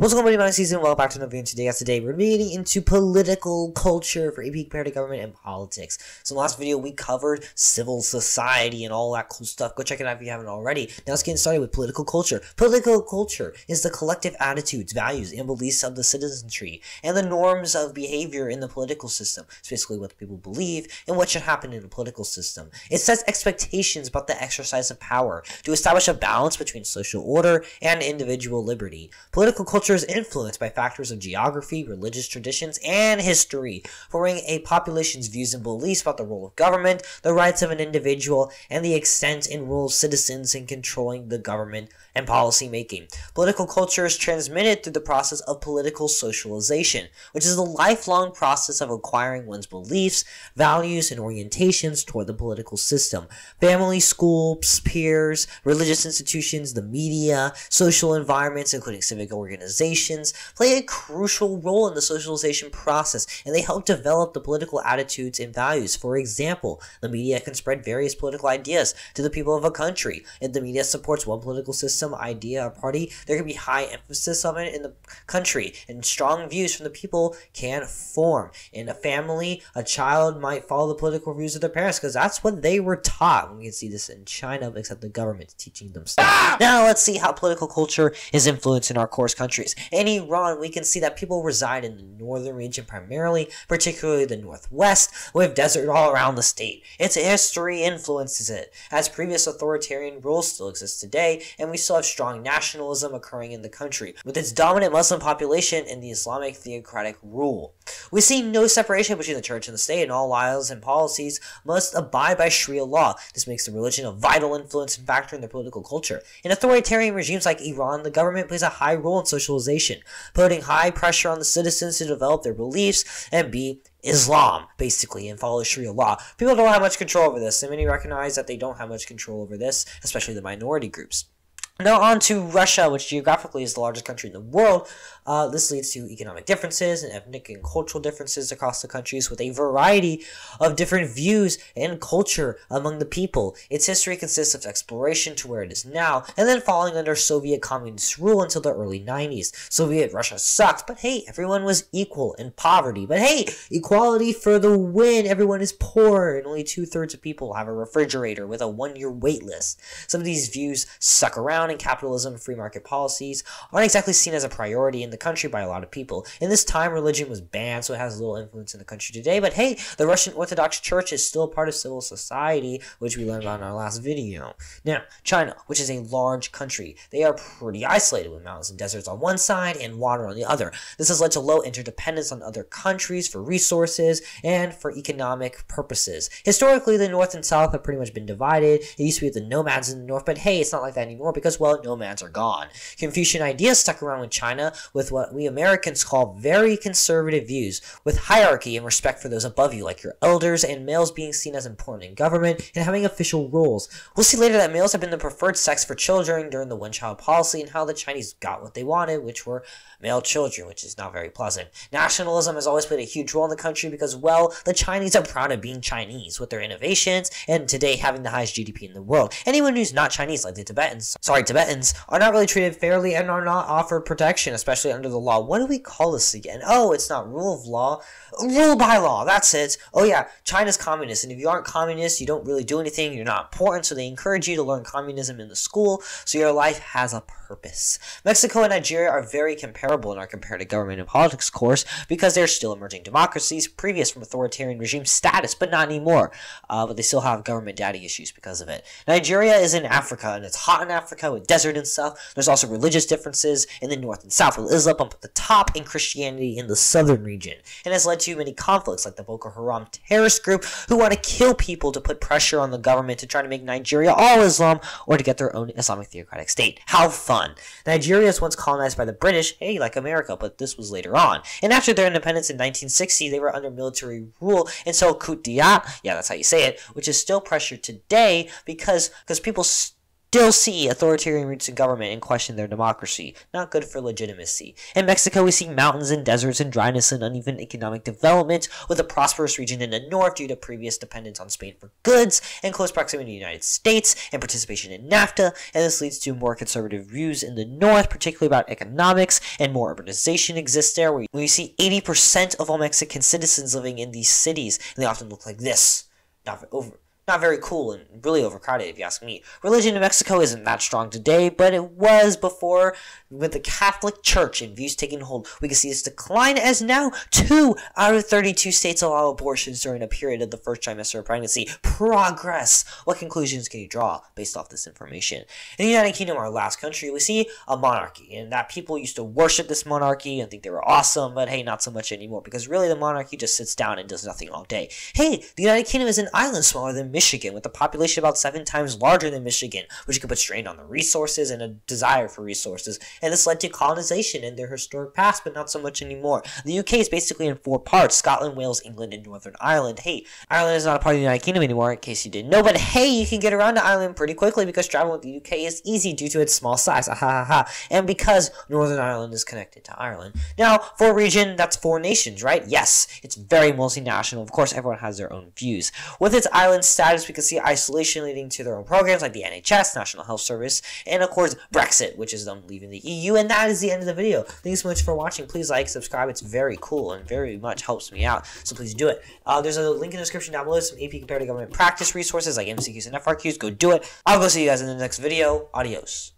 What's going on, everybody? My name is Eason. Welcome back to another video. Today we're getting into political culture for AP Comparative Government and Politics. So in the last video, we covered civil society and all that cool stuff. Go check it out if you haven't already. Now let's get started with political culture. Political culture is the collective attitudes, values, and beliefs of the citizenry and the norms of behavior in the political system. It's basically what people believe and what should happen in the political system. It sets expectations about the exercise of power to establish a balance between social order and individual liberty. Political culture is influenced by factors of geography, religious traditions, and history, forming a population's views and beliefs about the role of government, the rights of an individual, and the extent and role of citizens in controlling the government and policy making. Political culture is transmitted through the process of political socialization, which is the lifelong process of acquiring one's beliefs, values, and orientations toward the political system. Family, schools, peers, religious institutions, the media, social environments, including civic organizations, play a crucial role in the socialization process, and they help develop the political attitudes and values. For example, the media can spread various political ideas to the people of a country. If the media supports one political system, idea, or party, there can be high emphasis on it in the country, and strong views from the people can form. In a family, a child might follow the political views of their parents because that's what they were taught. We can see this in China, except the government is teaching them stuff. Now let's see how political culture is influenced in our course countries. In Iran, we can see that people reside in the northern region primarily, particularly the northwest, with desert all around the state. Its history influences it, as previous authoritarian rule still exists today, and we still have strong nationalism occurring in the country, with its dominant Muslim population and the Islamic theocratic rule. We see no separation between the church and the state, and all laws and policies must abide by Sharia law. This makes the religion a vital influence and factor in their political culture. In authoritarian regimes like Iran, the government plays a high role in socialization, putting high pressure on the citizens to develop their beliefs and be Islam, basically, and follow Sharia law. People don't have much control over this, and many recognize that they don't have much control over this, especially the minority groups. Now on to Russia, which geographically is the largest country in the world. This leads to economic differences and ethnic and cultural differences across the countries, with a variety of different views and culture among the people. Its history consists of exploration to where it is now, and then falling under Soviet communist rule until the early 90s. Soviet Russia sucked, but hey, everyone was equal in poverty. But hey, equality for the win. Everyone is poor, and only 2/3 of people have a refrigerator with a 1-year wait list. Some of these views suck around, and capitalism and free market policies aren't exactly seen as a priority in the country by a lot of people. In this time, religion was banned, so it has little influence in the country today. But hey, the Russian Orthodox Church is still a part of civil society, which we learned about in our last video. Now, China, which is a large country, they are pretty isolated with mountains and deserts on one side and water on the other. This has led to low interdependence on other countries for resources and for economic purposes. Historically, the north and south have pretty much been divided. It used to be the nomads in the north, but hey, it's not like that anymore because, well, nomads are gone. Confucian ideas stuck around with China with what we Americans call very conservative views, with hierarchy and respect for those above you, like your elders, and males being seen as important in government and having official roles. We'll see later that males have been the preferred sex for children during the one-child policy, and how the Chinese got what they wanted, which were male children, which is not very pleasant. Nationalism has always played a huge role in the country because, well, the Chinese are proud of being Chinese with their innovations, and today having the highest GDP in the world. Anyone who's not Chinese, like the Tibetans, are not really treated fairly and are not offered protection, especially under the law. What do we call this again? Oh, it's not rule of law. Rule by law, that's it. Oh yeah, China's communist, and if you aren't communist, you don't really do anything, you're not important, so they encourage you to learn communism in the school, so your life has a purpose. Mexico and Nigeria are very comparable in our comparative government and politics course because they're still emerging democracies, previous from authoritarian regime status, but not anymore. But they still have government daddy issues because of it. Nigeria is in Africa, and it's hot in Africa with desert and stuff. There's also religious differences in the north and south, with Islam up at the top and Christianity in the southern region, and has led to many conflicts like the Boko Haram terrorist group who want to kill people to put pressure on the government to try to make Nigeria all Islam or to get their own Islamic theocratic state. How fun. Nigeria was once colonized by the British, hey, like America, but this was later on. And after their independence in 1960, they were under military rule until coup d'etat, yeah, that's how you say it, which is still pressured today because people still see authoritarian roots in government and question their democracy. Not good for legitimacy. In Mexico, we see mountains and deserts and dryness and uneven economic development, with a prosperous region in the north due to previous dependence on Spain for goods and close proximity to the United States and participation in NAFTA, and this leads to more conservative views in the north, particularly about economics, and more urbanization exists there, where you see 80% of all Mexican citizens living in these cities, and they often look like this. Not very cool and really overcrowded, if you ask me. Religion in Mexico isn't that strong today, but it was before, with the Catholic Church and views taking hold. We can see this decline as now 2 out of 32 states allow abortions during a period of the first trimester of pregnancy. Progress! What conclusions can you draw based off this information? In the United Kingdom, our last country, we see a monarchy, and that people used to worship this monarchy and think they were awesome, but hey, not so much anymore, because really the monarchy just sits down and does nothing all day. Hey, the United Kingdom is an island smaller than Michigan, with a population about 7 times larger than Michigan, which could put strain on the resources and a desire for resources, and this led to colonization in their historic past, but not so much anymore. The UK is basically in 4 parts: Scotland, Wales, England, and Northern Ireland. Hey, Ireland is not a part of the United Kingdom anymore, in case you didn't know, but hey, you can get around to Ireland pretty quickly because traveling with the UK is easy due to its small size, and because Northern Ireland is connected to Ireland. Now, for a region, that's 4 nations, right? Yes, it's very multinational. Of course, everyone has their own views. With its island status, we can see isolation leading to their own programs like the NHS, National Health Service, and of course Brexit, which is them leaving the EU. And that is the end of the video. Thank you so much for watching. Please like, subscribe. It's very cool and very much helps me out, so please do it. There's a link in the description down below, some AP Comparative Government Practice resources like MCQs and FRQs. Go do it. I'll go see you guys in the next video. Adios.